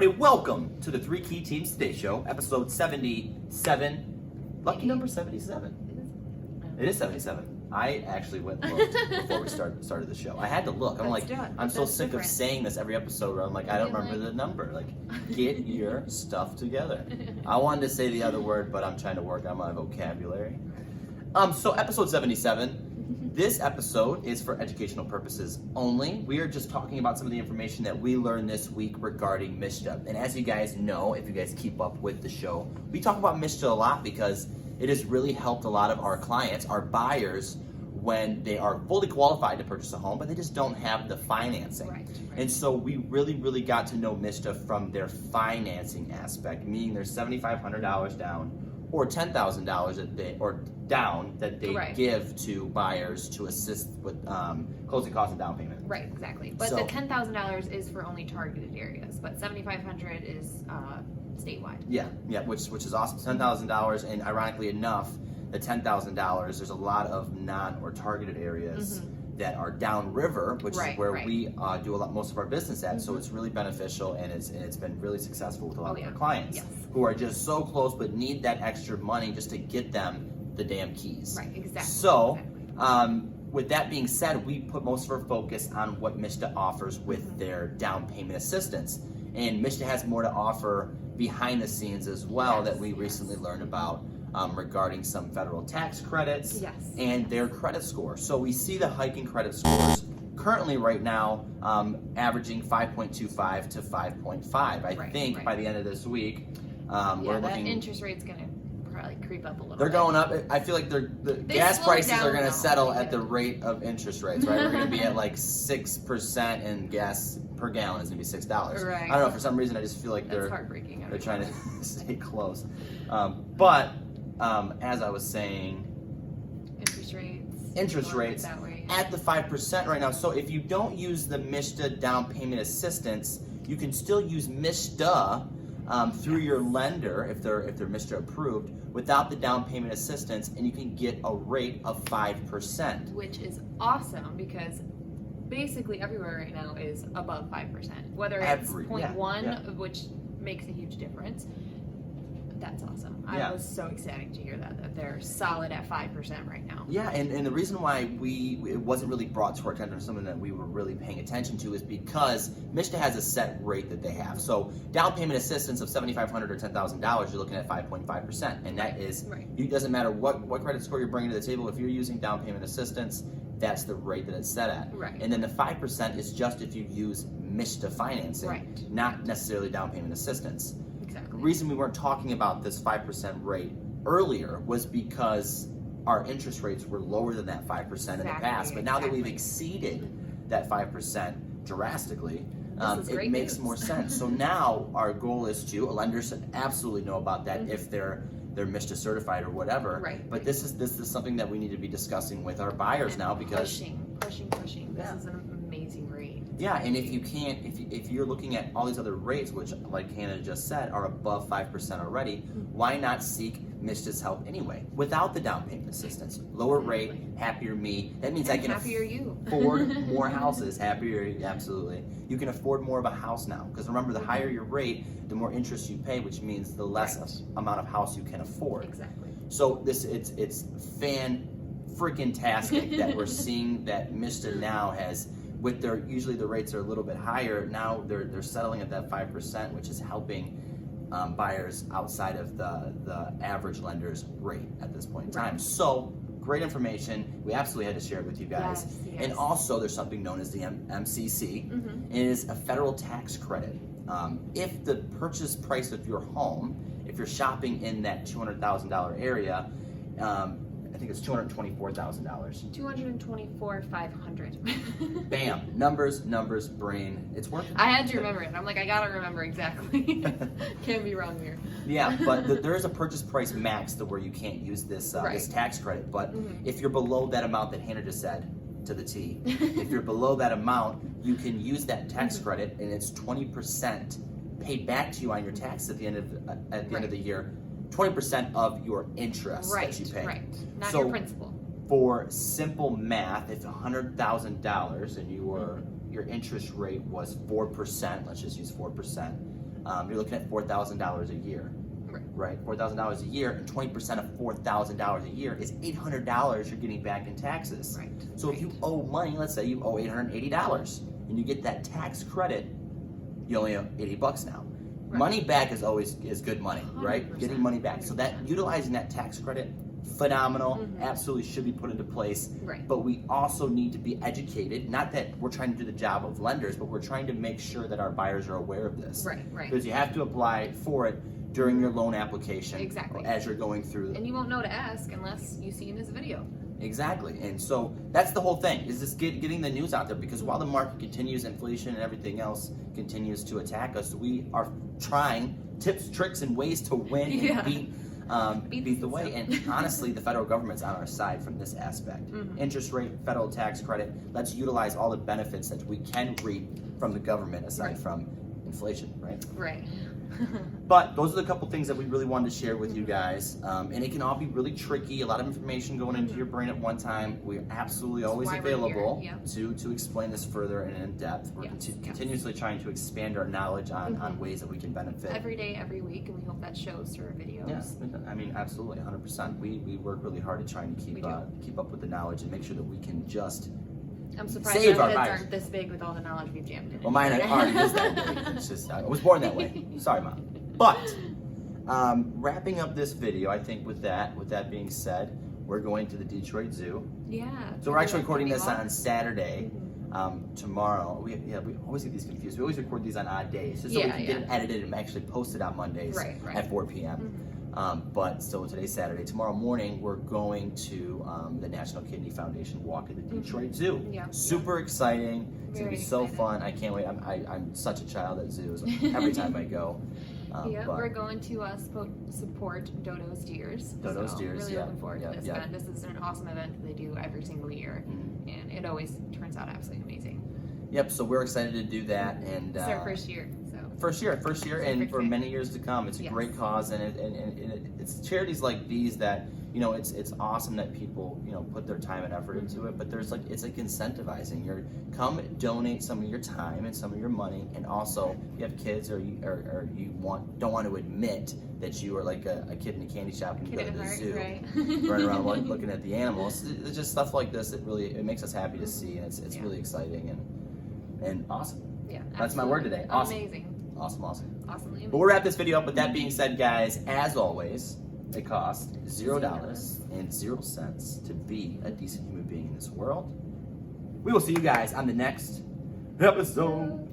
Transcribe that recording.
Everybody, welcome to the Three Key Teams Today Show, episode 77. Lucky number 77. It is 77. I actually went and looked before we started the show. I had to look. I'm so sick of saying this every episode where I'm like, I don't remember the number. Like, get your stuff together. I wanted to say the other word, but I'm trying to work on my vocabulary. So episode 77. This episode is for educational purposes only. We are just talking about some of the information that we learned this week regarding MSHDA. And as you guys know, if you guys keep up with the show, we talk about MSHDA a lot because it has really helped a lot of our clients, our buyers, when they are fully qualified to purchase a home, but they just don't have the financing. Right. And so we really got to know MSHDA from their financing aspect, meaning there's $7,500 down or $10,000 that they give to buyers to assist with closing costs and down payment. Right, exactly. But the $10,000 is for only targeted areas, but $7,500 is statewide. Yeah, which is awesome. $10,000, and ironically enough, the $10,000, there's a lot of non or targeted areas that are downriver, which is where we do most of our business at. So it's really beneficial, and it's been really successful with a lot of our clients who are just so close but need that extra money just to get them the damn keys. Right, exactly. So, with that being said, we put most of our focus on what MSHDA offers with their down payment assistance. And MSHDA has more to offer behind the scenes as well that we recently learned about regarding some federal tax credits and their credit score. So we see the hike in credit scores currently right now averaging 5.25 to 5.5. I think by the end of this week, we're looking. Interest rate's going to probably creep up a little bit. Going up. I feel like the gas prices are going to settle at the rate of interest rates, right? We're going to be at like 6%, and gas per gallon is going to be $6. Right. I don't know, for some reason I just feel like they're trying to stay close. But as I was saying, interest rates at the 5% right now. So if you don't use the MSHDA down payment assistance, you can still use MSHDA through your lender if they're MSHDA approved without the down payment assistance, and you can get a rate of 5%, which is awesome because basically everywhere right now is above 5%, whether it's 0.1, which makes a huge difference. That's awesome. I was so excited to hear that they're solid at 5% right now. Yeah, and the reason why it wasn't really brought to our attention, or something that we were really paying attention to, is because MSHDA has a set rate that they have. So down payment assistance of $7,500 or $10,000, you're looking at 5.5%, and that is it doesn't matter what credit score you're bringing to the table. If you're using down payment assistance, that's the rate that it's set at. Right. And then the 5% is just if you use MSHDA financing, not necessarily down payment assistance. The reason we weren't talking about this 5% rate earlier was because our interest rates were lower than that 5% in the past. But now that we've exceeded that 5% drastically, it makes more sense. So now our goal is to, lenders absolutely know about that if they're MSHDA certified or whatever. Right. But this is something that we need to be discussing with our buyers now, because pushing. This is an amazing rate. Yeah, and if you're looking at all these other rates, which, like Hannah just said, are above 5% already, why not seek MSHDA's help anyway, without the down payment assistance? Lower rate, happier me. That means I can afford more houses. Happier, absolutely. You can afford more of a house now, because remember, the higher your rate, the more interest you pay, which means the less amount of house you can afford. Exactly. So it's fan-freaking-tastic that we're seeing that MSHDA now has, with usually the rates are a little bit higher, now they're settling at that 5%, which is helping buyers outside of the average lender's rate at this point in time. So great information. We absolutely had to share it with you guys. Yes. And also there's something known as the MCC. And it is a federal tax credit. If the purchase price of your home, if you're shopping in that $200,000 area, I think it's $224,000. $224,500. Bam! Numbers, brain. It's worth it. I had to remember it. I'm like, I gotta remember exactly. Can't be wrong here. Yeah, but there is a purchase price max to where you can't use this this tax credit. But if you're below that amount that Hannah just said to the T, if you're below that amount, you can use that tax credit, and it's 20% paid back to you on your taxes at the end of the year. 20% of your interest that you pay. Right, not your principal. For simple math, if $100,000 and your interest rate was 4%, let's just use 4%, you're looking at $4,000 a year. Right, $4,000 a year, and 20% of $4,000 a year is $800 you're getting back in taxes. Right. So if you owe money, let's say you owe $880, and you get that tax credit, you only owe $80 now. Right. Money back is always good money, right? 100%. Getting money back. 100%. So that utilizing that tax credit, phenomenal, absolutely should be put into place. Right. But we also need to be educated. Not that we're trying to do the job of lenders, but we're trying to make sure that our buyers are aware of this. Right. Because you have to apply for it during your loan application. Exactly. As you're going through. And you won't know to ask unless you see in this video. Exactly. And so that's the whole thing, is just getting the news out there, because while the market continues, inflation and everything else continues to attack us, we are trying tips, tricks, and ways to win and beat the way. And honestly, the federal government's on our side from this aspect. Interest rate, federal tax credit, let's utilize all the benefits that we can reap from the government aside from inflation, right? Right. But those are the couple things that we really wanted to share with you guys. And it can all be really tricky, a lot of information going into your brain at one time. We're absolutely always available to explain this further and in depth. We're continuously trying to expand our knowledge on ways that we can benefit. Every day, every week, and we hope that shows through our videos. Yes, I mean, absolutely, 100%. We work really hard at trying to keep up with the knowledge and make sure that we can just I'm surprised save our our heads buyers. Aren't this big with all the knowledge we've jammed in. Well, mine already is that big. It's just, I was born that way. Sorry, Mom. But wrapping up this video, I think with that being said, we're going to the Detroit Zoo. Yeah. So we're actually recording this on Saturday. Tomorrow, we always get these confused. We always record these on odd days, just so we can get it edited and actually posted on Mondays at 4 p.m. But so today's Saturday. Tomorrow morning, we're going to the National Kidney Foundation walk at the Detroit Zoo. Super exciting. It's gonna be so fun. I can't wait. I'm such a child at zoos every time I go. We're going to support Dodo's Deers. Dodo's Deers, really looking forward to this event. This is an awesome event that they do every single year, and it always turns out absolutely amazing. Yep, so we're excited to do that, and it's our first year. First year, and for many years to come. It's a great cause, and it's charities like these that, you know, it's awesome that people, you know, put their time and effort into it. But it's like incentivizing. Come donate some of your time and some of your money, and also if you have kids or you don't want to admit that you are like a kid in a candy shop and you go to the zoo, running around looking at the animals. It's just stuff like this that really makes us happy to see, and it's really exciting and awesome. Yeah, that's my word today. Awesome. Amazing. Awesome. Awesomely amazing. But we'll wrap this video up. With that being said, guys, as always, it costs $0 to be a decent human being in this world. We will see you guys on the next episode.